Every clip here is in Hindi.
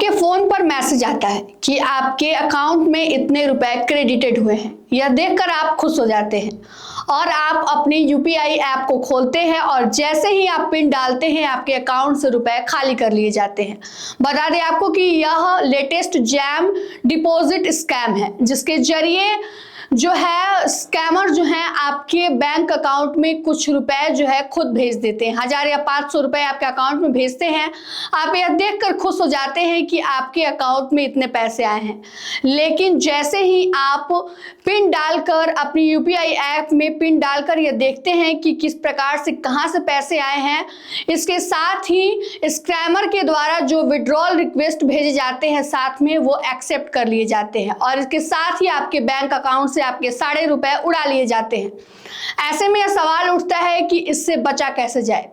आपके फोन पर मैसेज आता है कि आपके अकाउंट में इतने रुपए क्रेडिटेड हुए हैं। यह देखकर आप खुश हो जाते हैं और आप अपनी यूपीआई ऐप को खोलते हैं और जैसे ही आप पिन डालते हैं आपके अकाउंट से रुपए खाली कर लिए जाते हैं। बता दें आपको कि यह लेटेस्ट जैम डिपॉजिट स्कैम है, जिसके जरिए जो है स्कैमर जो है आपके बैंक अकाउंट में कुछ रुपए जो है खुद भेज देते हैं। 1000 या 500 रुपए आपके अकाउंट में भेजते हैं। आप यह देखकर खुश हो जाते हैं कि आपके अकाउंट में इतने पैसे आए हैं, लेकिन जैसे ही आप पिन डालकर अपनी यूपीआई ऐप में पिन डालकर यह देखते हैं कि किस प्रकार से कहां से पैसे आए हैं, इसके साथ ही स्कैमर के द्वारा जो विड्रॉल रिक्वेस्ट भेजे जाते हैं साथ में वो एक्सेप्ट कर लिए जाते हैं और इसके साथ ही आपके बैंक अकाउंट से आपके सारे रुपए उड़ा लिए जाते हैं। ऐसे में यह सवाल उठता है कि इससे बचा कैसे जाए।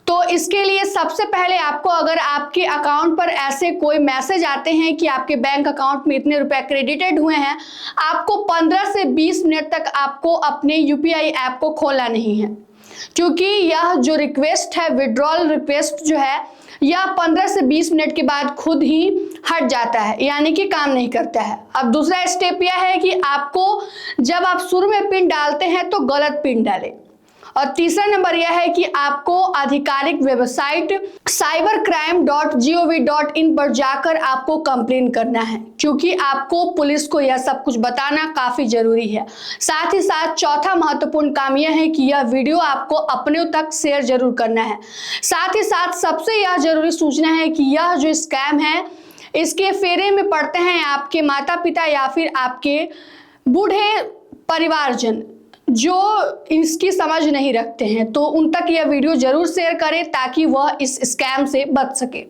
तो इसके लिए सबसे पहले आपको, अगर आपके अकाउंट पर ऐसे कोई मैसेज आते हैं कि आपके बैंक अकाउंट में इतने रुपए क्रेडिटेड हुए हैं, आपको 15 से 20 मिनट तक आपको अपने यूपीआई ऐप को खोलना नहीं है, क्योंकि यह जो रिक्वेस्ट है, विड्रॉल रिक्वेस्ट जो है, यह 15 से 20 मिनट के बाद खुद ही हट जाता है, यानी कि काम नहीं करता है। अब दूसरा स्टेप यह है कि आपको जब आप शुरू में पिन डालते हैं तो गलत पिन डालें। और तीसरा नंबर यह है कि आपको आधिकारिक वेबसाइट cybercrime.gov.in पर जाकर आपको कंप्लेन करना है, क्योंकि आपको पुलिस को यह सब कुछ बताना काफी जरूरी है। साथ ही साथ चौथा महत्वपूर्ण काम यह है कि यह वीडियो आपको अपने तक शेयर जरूर करना है। साथ ही साथ सबसे यह जरूरी सूचना है कि यह जो स्कैम है, इसके फेरे में पड़ते हैं आपके माता पिता या फिर आपके बूढ़े परिवारजन जो इसकी समझ नहीं रखते हैं। तो उन तक यह वीडियो जरूर शेयर करें ताकि वह इस स्कैम से बच सके।